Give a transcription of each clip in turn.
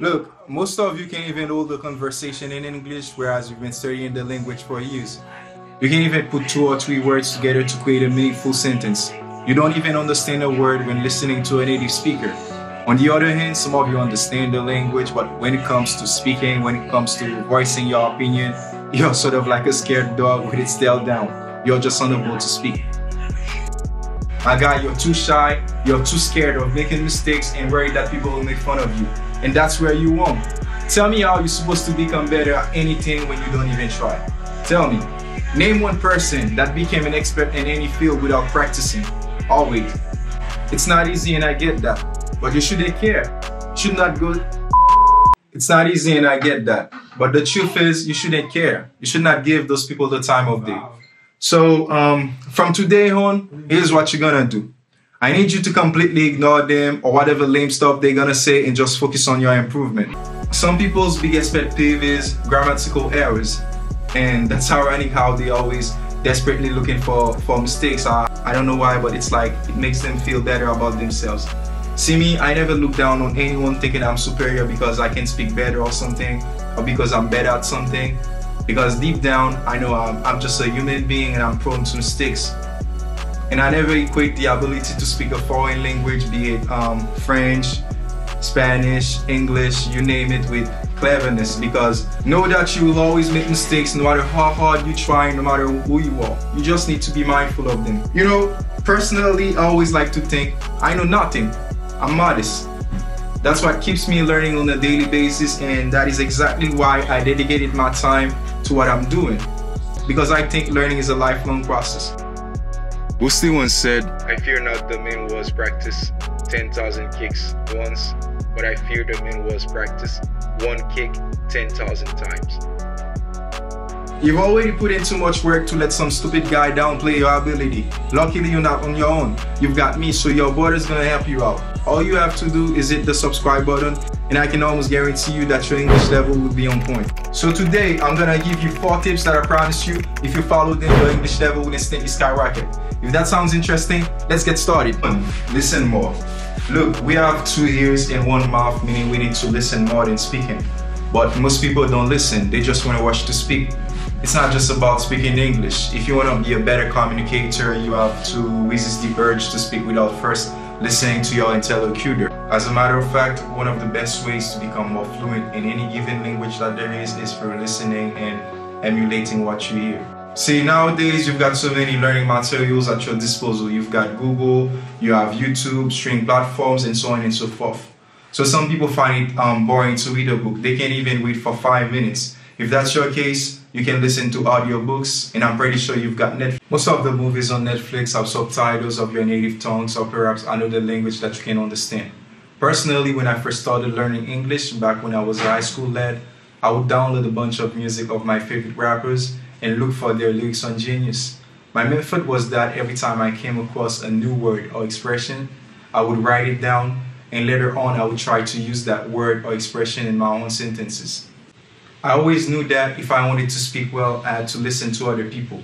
Look, most of you can't even hold a conversation in English, whereas you've been studying the language for years. You can't even put two or three words together to create a meaningful sentence. You don't even understand a word when listening to a native speaker. On the other hand, some of you understand the language, but when it comes to speaking, when it comes to voicing your opinion, you're sort of like a scared dog with its tail down. You're just unable to speak. My guy, you're too shy, you're too scared of making mistakes and worried that people will make fun of you. And that's where you won't. Tell me how you're supposed to become better at anything when you don't even try. Tell me, name one person that became an expert in any field without practicing. Oh wait, it's not easy and I get that, but you shouldn't care. Should not go. It's not easy and I get that, but the truth is you shouldn't care. You should not give those people the time of day. So from today on, here's what you're gonna do. I need you to completely ignore them or whatever lame stuff they're gonna say and just focus on your improvement. Some people's biggest pet peeve is grammatical errors. And that's ironic how they always desperately looking for mistakes. I don't know why, but it's like it makes them feel better about themselves. See me, I never look down on anyone thinking I'm superior because I can speak better or something, or because I'm better at something. Because deep down, I know I'm just a human being and I'm prone to mistakes. And I never equate the ability to speak a foreign language, be it French, Spanish, English, you name it, with cleverness, because know that you will always make mistakes no matter how hard you try, no matter who you are. You just need to be mindful of them. You know, personally, I always like to think I know nothing. I'm modest. That's what keeps me learning on a daily basis, and that is exactly why I dedicated my time to what I'm doing, because I think learning is a lifelong process. Bruce once said, I fear not the man who has practiced 10,000 kicks once, but I fear the man who has practiced one kick 10,000 times. You've already put in too much work to let some stupid guy downplay your ability. Luckily, you're not on your own. You've got me, so your brother's gonna help you out. All you have to do is hit the subscribe button, and I can almost guarantee you that your English level will be on point. So today, I'm gonna give you 4 tips that I promise you, if you follow them, your English level will instantly skyrocket. If that sounds interesting, let's get started. Listen more. Look, we have 2 ears and 1 mouth, meaning we need to listen more than speaking. But most people don't listen, they just want to watch to speak. It's not just about speaking English. If you want to be a better communicator, you have to resist the urge to speak without first listening to your interlocutor. As a matter of fact, one of the best ways to become more fluent in any given language that there is through listening and emulating what you hear. See, nowadays you've got so many learning materials at your disposal. You've got Google, you have YouTube, streaming platforms, and so on and so forth. So some people find it boring to read a book. They can't even read for 5 minutes. If that's your case, you can listen to audiobooks, and I'm pretty sure you've got Netflix. Most of the movies on Netflix have subtitles of your native tongues or perhaps another language that you can understand. Personally, when I first started learning English back when I was a high school lad, I would download a bunch of music of my favorite rappers and look for their lyrics on Genius. My method was that every time I came across a new word or expression, I would write it down, and later on I would try to use that word or expression in my own sentences. I always knew that if I wanted to speak well, I had to listen to other people.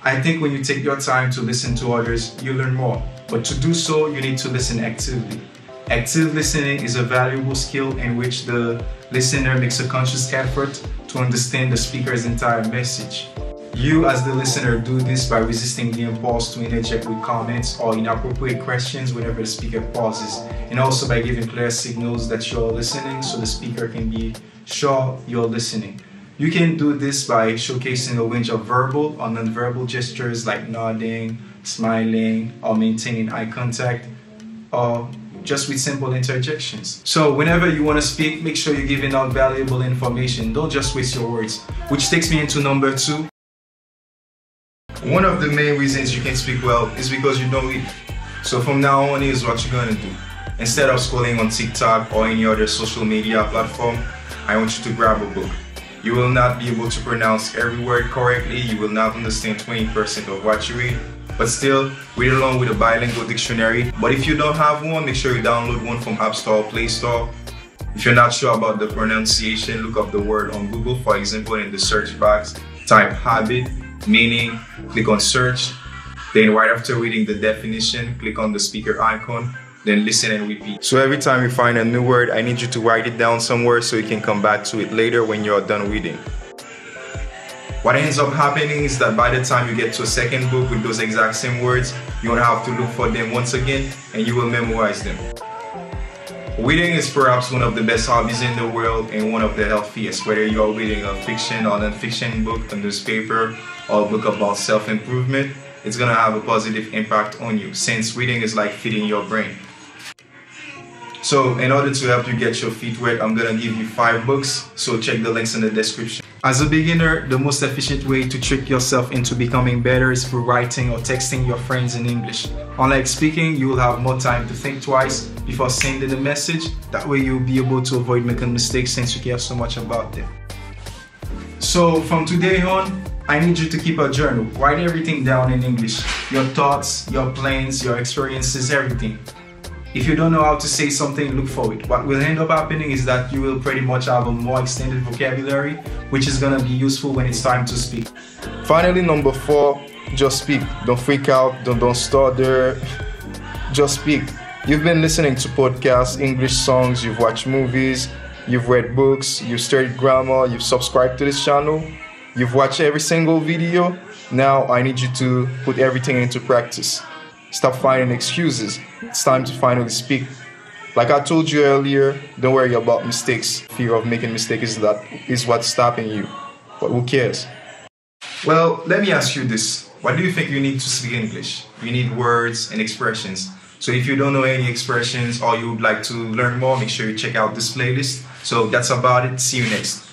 I think when you take your time to listen to others, you learn more. But to do so, you need to listen actively. Active listening is a valuable skill in which the listener makes a conscious effort to understand the speaker's entire message. You, as the listener, do this by resisting the impulse to interject with comments or inappropriate questions whenever the speaker pauses, and also by giving clear signals that you're listening so the speaker can be sure you're listening. You can do this by showcasing a range of verbal or non-verbal gestures like nodding, smiling, or maintaining eye contact, or just with simple interjections. So whenever you want to speak, make sure you're giving out valuable information. Don't just waste your words. Which takes me into number 2. One of the main reasons you can speak well is because you don't read. So from now on, here's what you're gonna do. Instead of scrolling on TikTok or any other social media platform, I want you to grab a book. You will not be able to pronounce every word correctly, you will not understand 20% of what you read, but still, read along with a bilingual dictionary. But if you don't have one, make sure you download one from App Store or Play Store. If you're not sure about the pronunciation, look up the word on Google. For example, in the search box, type habit, meaning, click on search. Then right after reading the definition, click on the speaker icon. then listen and repeat. So every time you find a new word, I need you to write it down somewhere so you can come back to it later when you're done reading. What ends up happening is that by the time you get to a second book with those exact same words, you won't have to look for them once again and you will memorize them. Reading is perhaps one of the best hobbies in the world and one of the healthiest, whether you're reading a fiction or non-fiction book, a newspaper, or a book about self-improvement, it's gonna have a positive impact on you since reading is like feeding your brain. So in order to help you get your feet wet, I'm gonna give you 5 books, so check the links in the description. As a beginner, the most efficient way to trick yourself into becoming better is through writing or texting your friends in English. Unlike speaking, you will have more time to think twice before sending the message. That way you'll be able to avoid making mistakes since you care so much about them. So from today on, I need you to keep a journal. Write everything down in English. Your thoughts, your plans, your experiences, everything. If you don't know how to say something, look for it. What will end up happening is that you will pretty much have a more extended vocabulary, which is going to be useful when it's time to speak. Finally, number 4, just speak. Don't freak out, don't stutter, just speak. You've been listening to podcasts, English songs, you've watched movies, you've read books, you've studied grammar, you've subscribed to this channel, you've watched every single video. Now I need you to put everything into practice. Stop finding excuses. It's time to finally speak. Like I told you earlier, don't worry about mistakes. Fear of making mistakes is what's stopping you. But who cares? Well, let me ask you this. What do you think you need to speak English? You need words and expressions. So if you don't know any expressions or you would like to learn more, make sure you check out this playlist. So that's about it. See you next.